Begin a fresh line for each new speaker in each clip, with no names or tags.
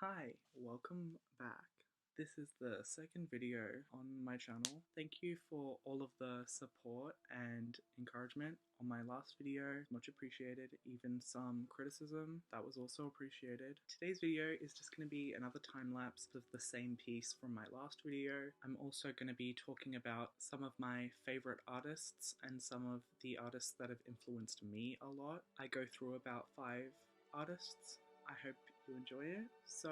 Hi, welcome back. This is the second video on my channel. Thank you for all of the support and encouragement on my last video. Much appreciated. Even some criticism, that was also appreciated. Today's video is just going to be another time lapse of the same piece from my last video. I'm also going to be talking about some of my favorite artists and some of the artists that have influenced me a lot. I go through about 5 artists. I hope you enjoy it. So,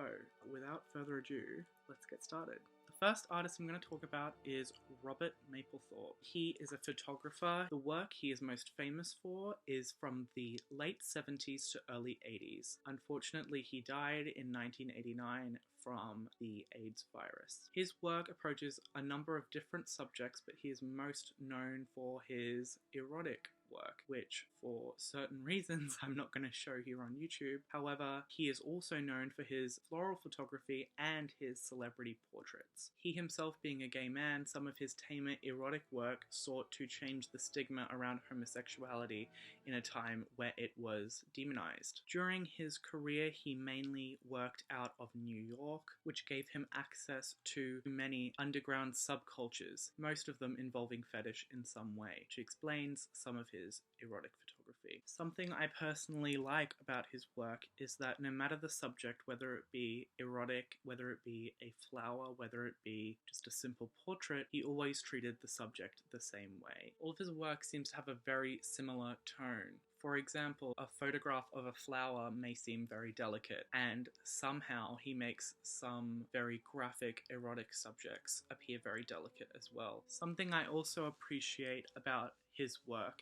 without further ado, let's get started. The first artist I'm going to talk about is Robert Mapplethorpe. He is a photographer. The work he is most famous for is from the late 70s to early 80s. Unfortunately, he died in 1989 from the AIDS virus. His work approaches a number of different subjects, but he is most known for his erotic work, which for certain reasons I'm not going to show here on YouTube. However, he is also known for his floral photography and his celebrity portraits. He himself being a gay man, some of his tamer erotic work sought to change the stigma around homosexuality in a time where it was demonized. During his career, he mainly worked out of New York, which gave him access to many underground subcultures, most of them involving fetish in some way, which explains some of his erotic photography. Something I personally like about his work is that no matter the subject, whether it be erotic, whether it be a flower, whether it be just a simple portrait, he always treated the subject the same way. All of his work seems to have a very similar tone. For example, a photograph of a flower may seem very delicate, and somehow he makes some very graphic erotic subjects appear very delicate as well. Something I also appreciate about his work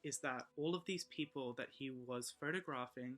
is that all of these people that he was photographing,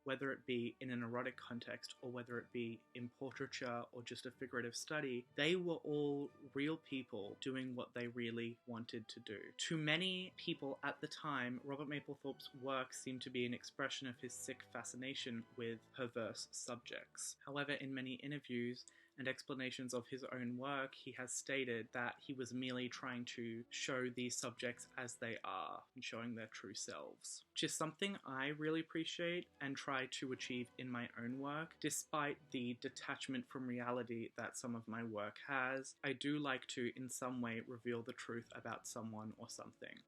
whether it be in an erotic context or whether it be in portraiture or just a figurative study, they were all real people doing what they really wanted to do. To many people at the time, Robert Mapplethorpe's work seemed to be an expression of his sick fascination with perverse subjects. However, in many interviews and explanations of his own work, he has stated that he was merely trying to show these subjects as they are and showing their true selves, which is something I really appreciate and try to achieve in my own work. Despite the detachment from reality that some of my work has, I do like to in some way reveal the truth about someone or something.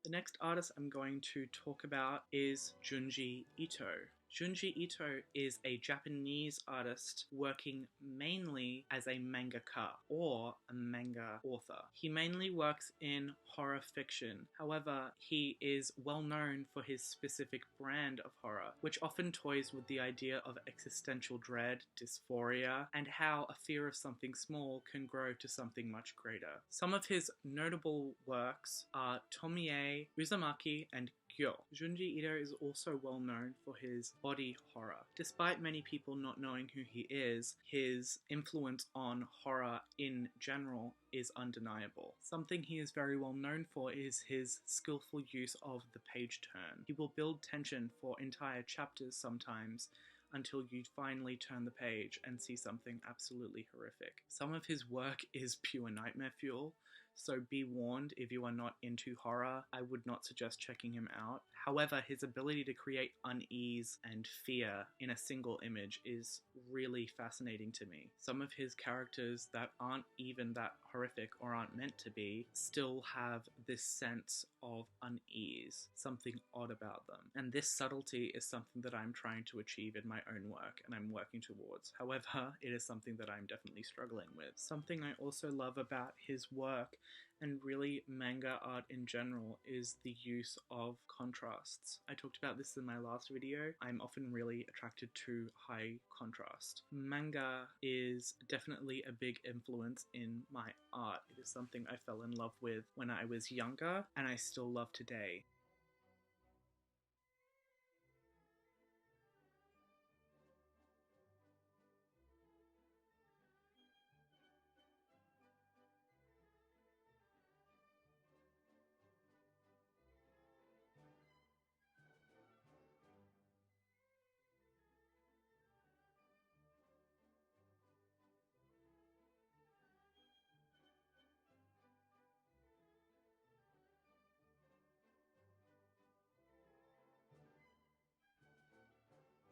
The next artist I'm going to talk about is Junji Ito. Junji Ito is a Japanese artist working mainly as a mangaka or a manga author. He mainly works in horror fiction. However, he is well known for his specific brand of horror, which often toys with the idea of existential dread, dysphoria, and how a fear of something small can grow to something much greater. Some of his notable works are Tomie, Uzumaki, and Gyo. Junji Ito is also well known for his body horror. Despite many people not knowing who he is, his influence on horror in general is undeniable. Something he is very well known for is his skillful use of the page turn. He will build tension for entire chapters sometimes, until you finally turn the page and see something absolutely horrific. Some of his work is pure nightmare fuel, so be warned if you are not into horror, I would not suggest checking him out. However, his ability to create unease and fear in a single image is really fascinating to me. Some of his characters that aren't even that horrific or aren't meant to be still have this sense of unease, something odd about them. And this subtlety is something that I'm trying to achieve in my own work and I'm working towards. However, it is something that I'm definitely struggling with. Something I also love about his work and really manga art in general is the use of contrasts. I talked about this in my last video. I'm often really attracted to high contrast. Manga is definitely a big influence in my art. It is something I fell in love with when I was younger and I still love today.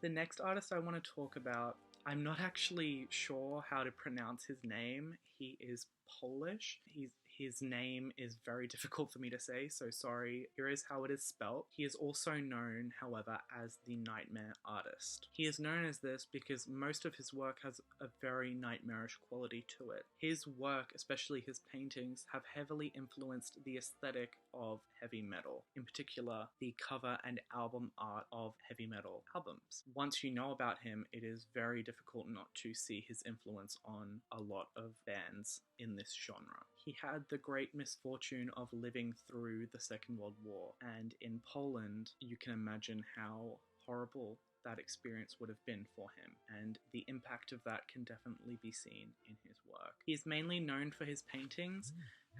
The next artist I want to talk about, I'm not actually sure how to pronounce his name. He is Polish. His name is very difficult for me to say, so sorry. Here is how it is spelt. He is also known, however, as the Nightmare Artist. He is known as this because most of his work has a very nightmarish quality to it. His work, especially his paintings, have heavily influenced the aesthetic of heavy metal, in particular the cover and album art of heavy metal albums. Once you know about him, it is very difficult not to see his influence on a lot of bands in this genre. He had the great misfortune of living through the Second World War, and in Poland, you can imagine how horrible that experience would have been for him, and the impact of that can definitely be seen in his work. He is mainly known for his paintings.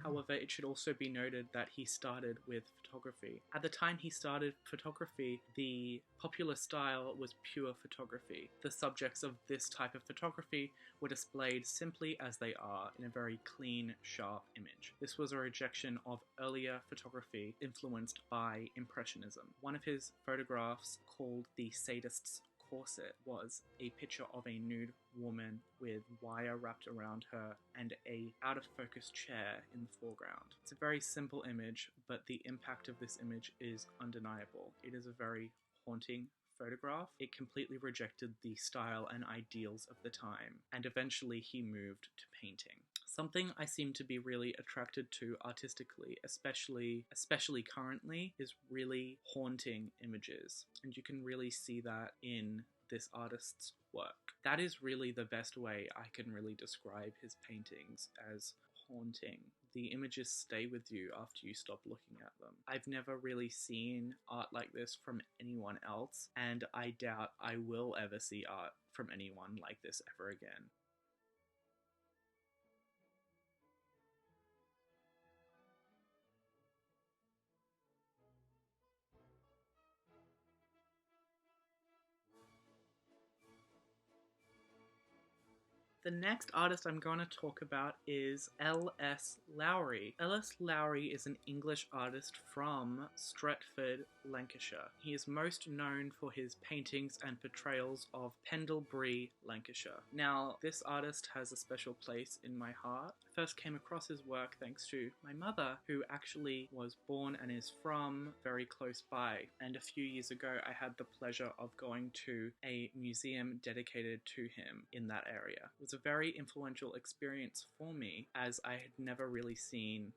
However, it should also be noted that he started with photography. At the time he started photography, the popular style was pure photography. The subjects of this type of photography were displayed simply as they are, in a very clean, sharp image. This was a rejection of earlier photography influenced by Impressionism. One of his photographs, called The Sadist's Corset, was a picture of a nude woman with wire wrapped around her and a out-of-focus chair in the foreground. It's a very simple image, but the impact of this image is undeniable. It is a very haunting photograph. It completely rejected the style and ideals of the time, and eventually he moved to painting. Something I seem to be really attracted to artistically, especially currently, is really haunting images, and you can really see that in this artist's work. That is really the best way I can really describe his paintings, as haunting. The images stay with you after you stop looking at them. I've never really seen art like this from anyone else, and I doubt I will ever see art from anyone like this ever again. The next artist I'm going to talk about is L.S. Lowry. L.S. Lowry is an English artist from Stretford, Lancashire. He is most known for his paintings and portrayals of Pendlebury, Lancashire. Now, this artist has a special place in my heart. I first came across his work thanks to my mother, who actually was born and is from very close by. And a few years ago, I had the pleasure of going to a museum dedicated to him in that area. It was a very influential experience for me, as I'd never really seen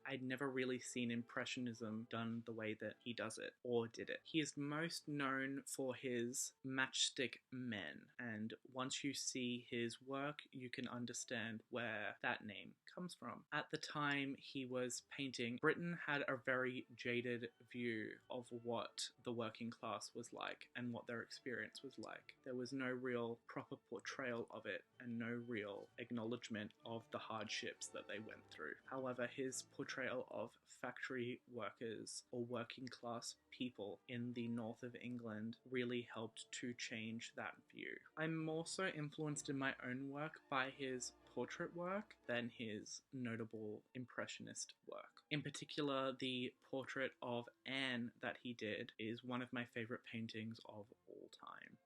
Impressionism done the way that he does it, or did it. He is most known for his matchstick men, and once you see his work, you can understand where that name comes from. At the time he was painting, Britain had a very jaded view of what the working class was like and what their experience was like. There was no real proper portrayal of it and no real acknowledgement of the hardships that they went through. However, his portrayal of factory workers or working class people in the north of England really helped to change that view. I'm more so influenced in my own work by his portrait work than his notable impressionist work. In particular, the portrait of Anne that he did is one of my favorite paintings of all time.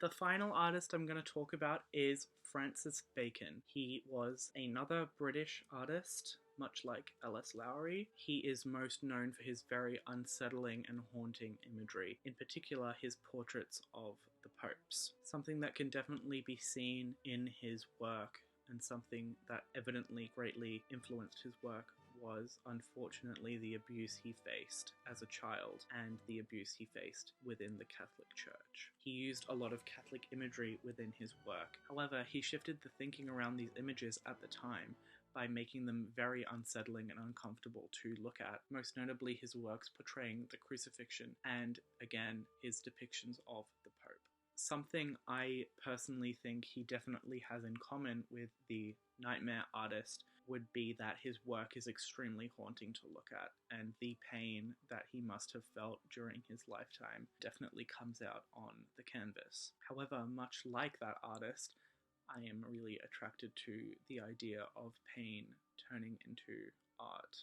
The final artist I'm going to talk about is Francis Bacon. He was another British artist, much like L.S. Lowry. He is most known for his very unsettling and haunting imagery, in particular his portraits of the popes. Something that can definitely be seen in his work, and something that evidently greatly influenced his work, was unfortunately the abuse he faced as a child and the abuse he faced within the Catholic Church. He used a lot of Catholic imagery within his work. However, he shifted the thinking around these images at the time by making them very unsettling and uncomfortable to look at, most notably his works portraying the crucifixion and, again, his depictions of the Pope. Something I personally think he definitely has in common with the Nightmare Artist would be that his work is extremely haunting to look at, and the pain that he must have felt during his lifetime definitely comes out on the canvas. However, much like that artist, I am really attracted to the idea of pain turning into art.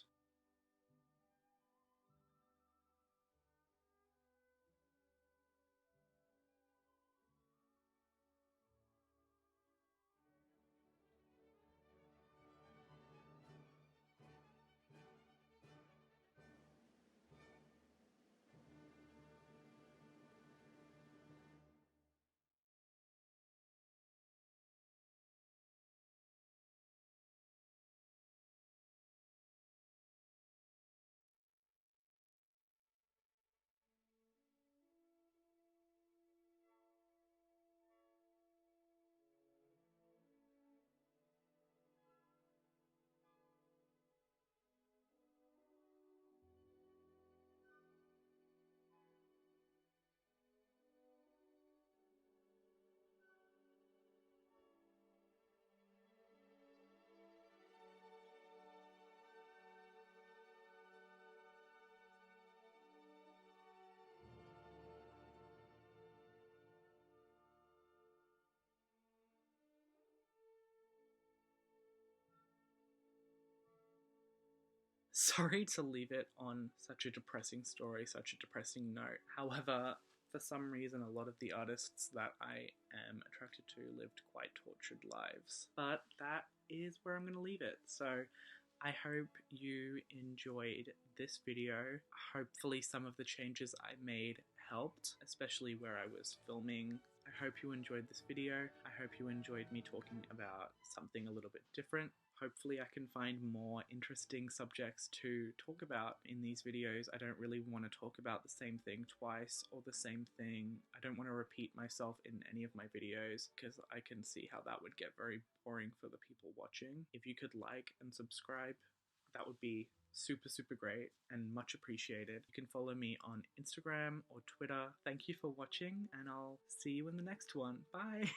Sorry to leave it on such a depressing story, such a depressing note. However, for some reason, a lot of the artists that I am attracted to lived quite tortured lives. But that is where I'm going to leave it. So I hope you enjoyed this video. Hopefully some of the changes I made helped, especially where I was filming. I hope you enjoyed this video. I hope you enjoyed me talking about something a little bit different. Hopefully I can find more interesting subjects to talk about in these videos. I don't really want to talk about the same thing twice or the same thing. I don't want to repeat myself in any of my videos because I can see how that would get very boring for the people watching. If you could like and subscribe, that would be super great and much appreciated. You can follow me on Instagram or Twitter. Thank you for watching, and I'll see you in the next one. Bye!